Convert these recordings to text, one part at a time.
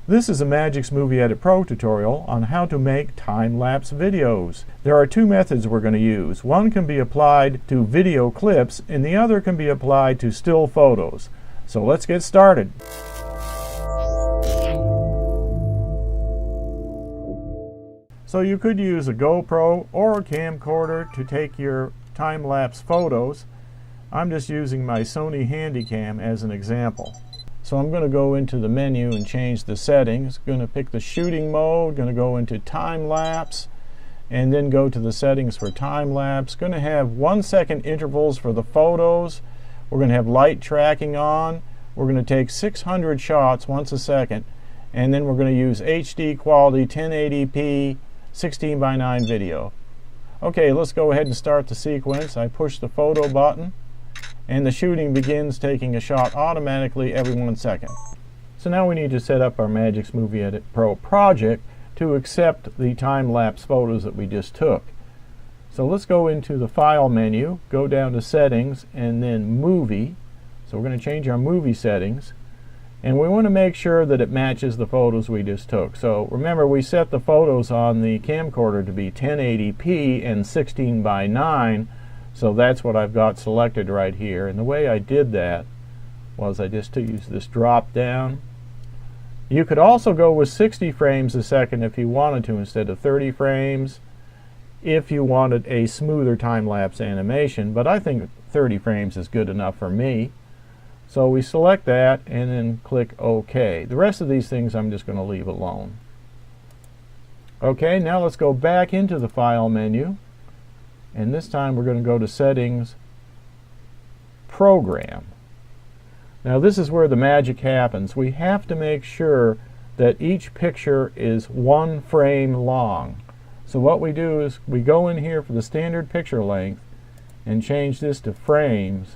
This is a Magix Movie Edit Pro tutorial on how to make time-lapse videos. There are two methods we're going to use. One can be applied to video clips and the other can be applied to still photos. So let's get started. So you could use a GoPro or a camcorder to take your time-lapse photos. I'm just using my Sony Handycam as an example. So I'm going to go into the menu and change the settings. Going to pick the shooting mode, going to go into time lapse, and then go to the settings for time lapse. Going to have 1 second intervals for the photos. We're going to have light tracking on. We're going to take 600 shots once a second, and then we're going to use HD quality 1080p 16:9 video. Okay, let's go ahead and start the sequence. I push the photo button, and the shooting begins taking a shot automatically every 1 second. So now we need to set up our Magix Movie Edit Pro project to accept the time-lapse photos that we just took. So let's go into the File menu, go down to Settings, and then Movie. So we're going to change our movie settings, and we want to make sure that it matches the photos we just took. So remember, we set the photos on the camcorder to be 1080p and 16:9. So that's what I've got selected right here. And the way I did that was I just used this drop down. You could also go with 60 frames a second if you wanted to instead of 30 frames if you wanted a smoother time-lapse animation, but I think 30 frames is good enough for me. So we select that and then click OK. The rest of these things I'm just going to leave alone. Okay, now let's go back into the File menu. And this time we're going to go to Settings, Program. Now this is where the magic happens. We have to make sure that each picture is 1 frame long. So what we do is we go in here for the standard picture length and change this to frames,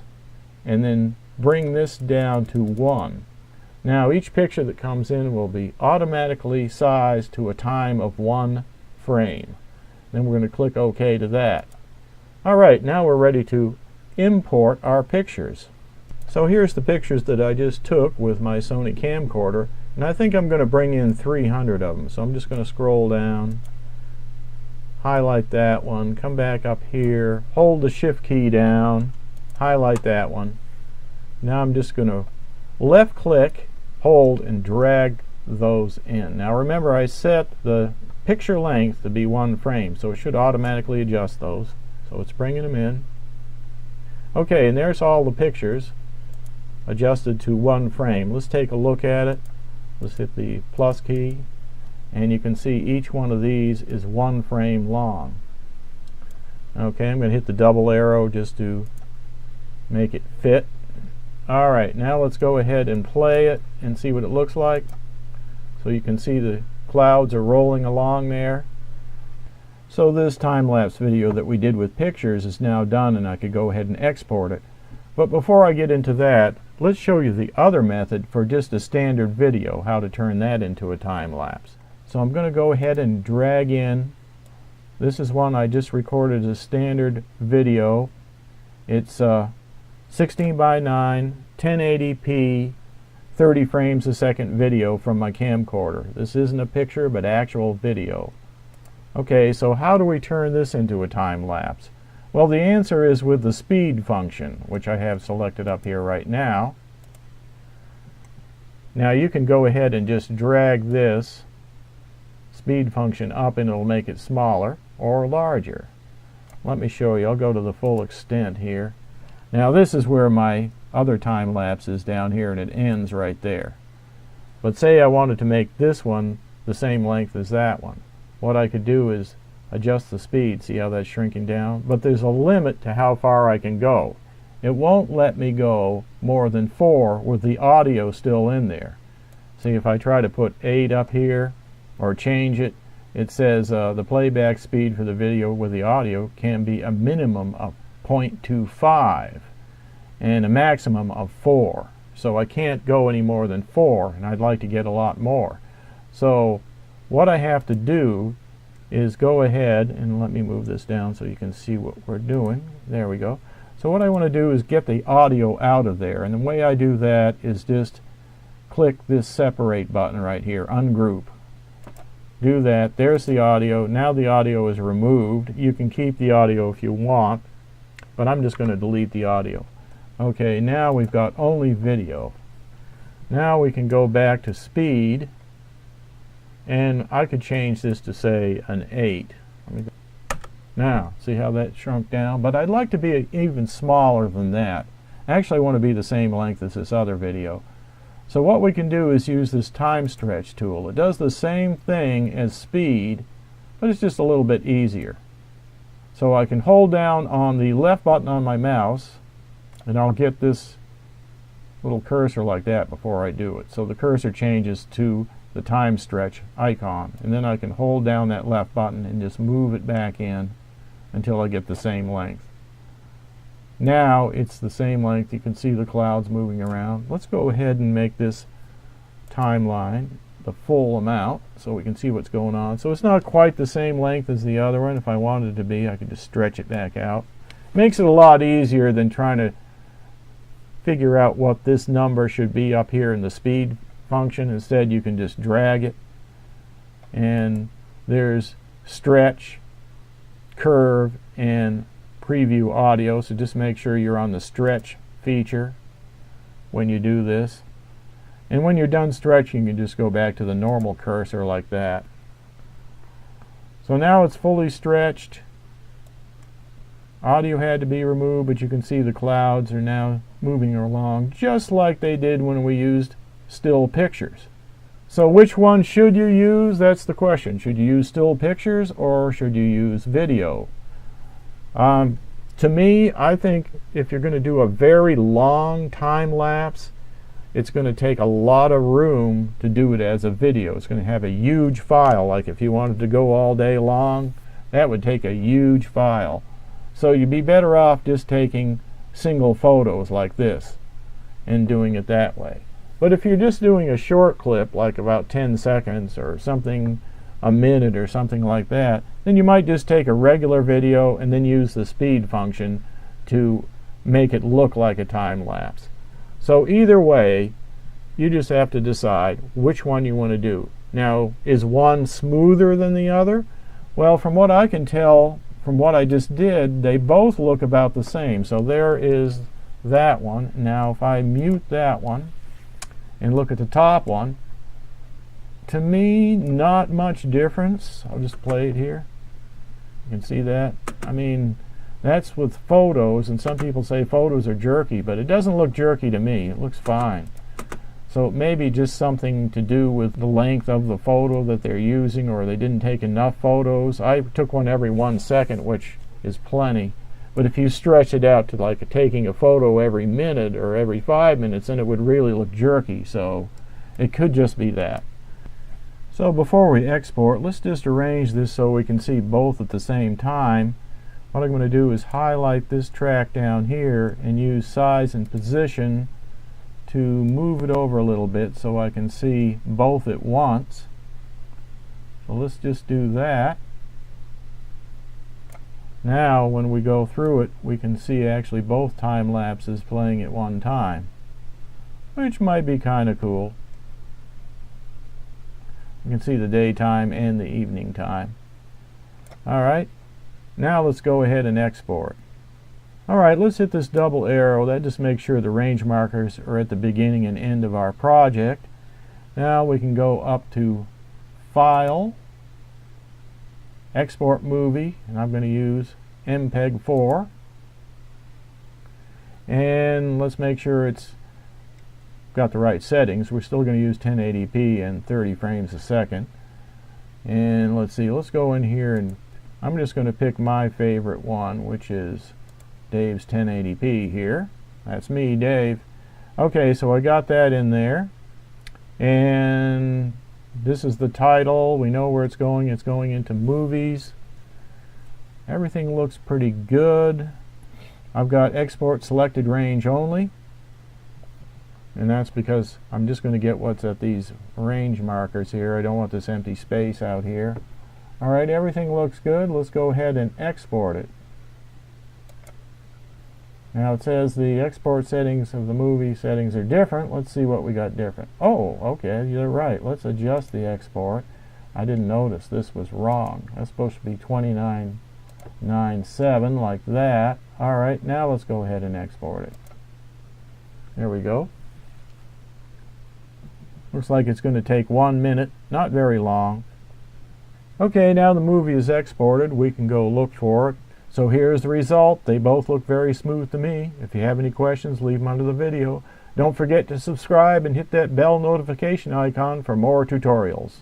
and then bring this down to 1. Now each picture that comes in will be automatically sized to a time of 1 frame. Then we're going to click OK to that. Alright, now we're ready to import our pictures. So here's the pictures that I just took with my Sony camcorder, and I think I'm going to bring in 300 of them. So I'm just going to scroll down, highlight that one, come back up here, hold the Shift key down, highlight that one. Now I'm just going to left click, hold, and drag those in. Now remember, I set the picture length to be 1 frame, so it should automatically adjust those. So it's bringing them in. Okay, and there's all the pictures adjusted to 1 frame. Let's take a look at it. Let's hit the plus key, and you can see each one of these is 1 frame long. Okay, I'm going to hit the double arrow just to make it fit. Alright, now let's go ahead and play it and see what it looks like. So you can see the clouds are rolling along there. So this time-lapse video that we did with pictures is now done, and I could go ahead and export it. But before I get into that, let's show you the other method for just a standard video, how to turn that into a time-lapse. So I'm going to go ahead and drag in. This is one I just recorded as a standard video. It's 16:9, 1080p, 30 frames a second video from my camcorder. This isn't a picture, but actual video. Okay, so how do we turn this into a time lapse? Well, the answer is with the speed function, which I have selected up here right now. Now you can go ahead and just drag this speed function up and it'll make it smaller or larger. Let me show you. I'll go to the full extent here. Now this is where my other time lapse is down here, and it ends right there. But say I wanted to make this one the same length as that one. What I could do is adjust the speed. See how that's shrinking down? But there's a limit to how far I can go. It won't let me go more than 4 with the audio still in there. See, if I try to put 8 up here or change it, it says the playback speed for the video with the audio can be a minimum of 0.25 and a maximum of 4. So I can't go any more than 4, and I'd like to get a lot more. So what I have to do is go ahead and let me move this down so you can see what we're doing. There we go. So what I want to do is get the audio out of there, and the way I do that is just click this separate button right here, ungroup. Do that. There's the audio. Now the audio is removed. You can keep the audio if you want, but I'm just going to delete the audio. Okay, now we've got only video. Now we can go back to speed, and I could change this to say an 8. Now, see how that shrunk down? But I'd like to be even smaller than that. Actually, I want to be the same length as this other video. So what we can do is use this time stretch tool. It does the same thing as speed, but it's just a little bit easier. So I can hold down on the left button on my mouse, and I'll get this little cursor like that before I do it. So the cursor changes to the time stretch icon, and then I can hold down that left button and just move it back in until I get the same length. Now it's the same length. You can see the clouds moving around. Let's go ahead and make this timeline the full amount so we can see what's going on. So it's not quite the same length as the other one. If I wanted it to be, I could just stretch it back out. Makes it a lot easier than trying to figure out what this number should be up here in the speed function. Instead, you can just drag it, and there's stretch, curve, and preview audio. So just make sure you're on the stretch feature when you do this, and when you're done stretching, you can just go back to the normal cursor like that. So now it's fully stretched. Audio had to be removed, but you can see the clouds are now moving along just like they did when we used still pictures. So which one should you use? That's the question. Should you use still pictures or should you use video? To me, I think if you're going to do a very long time lapse, it's going to take a lot of room to do it as a video. It's going to have a huge file. Like if you wanted to go all day long, that would take a huge file. So you'd be better off just taking single photos like this and doing it that way. But if you're just doing a short clip, like about 10 seconds or something, a minute or something like that, then you might just take a regular video and then use the speed function to make it look like a time lapse. So either way, you just have to decide which one you want to do. Now, is one smoother than the other? Well, from what I can tell, from what I just did, they both look about the same. So there is that one. Now, if I mute that one and look at the top one, to me, not much difference. I'll just play it here. You can see that. I mean, that's with photos, and some people say photos are jerky, but it doesn't look jerky to me. It looks fine. So it may be just something to do with the length of the photo that they're using, or they didn't take enough photos. I took one every 1 second, which is plenty. But if you stretch it out to like taking a photo every minute or every 5 minutes, then it would really look jerky. So it could just be that. So before we export, let's just arrange this so we can see both at the same time. What I'm going to do is highlight this track down here and use size and position to move it over a little bit so I can see both at once. So let's just do that. Now when we go through it, we can see actually both time lapses playing at one time, which might be kind of cool. You can see the daytime and the evening time. Alright, now let's go ahead and export. Alright, let's hit this double arrow. That just makes sure the range markers are at the beginning and end of our project. Now we can go up to File, Export Movie, and I'm going to use MPEG 4. And let's make sure it's got the right settings. We're still going to use 1080p and 30 frames a second. And let's see, let's go in here and I'm just going to pick my favorite one, which is Dave's 1080p here. That's me, Dave. Okay, so I got that in there. And this is the title. We know where it's going. It's going into movies. Everything looks pretty good. I've got export selected range only. And that's because I'm just going to get what's at these range markers here. I don't want this empty space out here. Alright, everything looks good. Let's go ahead and export it. Now it says the export settings of the movie settings are different. Let's see what we got different. Oh, okay, you're right. Let's adjust the export. I didn't notice this was wrong. That's supposed to be 2997 like that. Alright, now let's go ahead and export it. There we go. Looks like it's going to take 1 minute, not very long. Okay, now the movie is exported. We can go look for it. So here's the result. They both look very smooth to me. If you have any questions, leave them under the video. Don't forget to subscribe and hit that bell notification icon for more tutorials.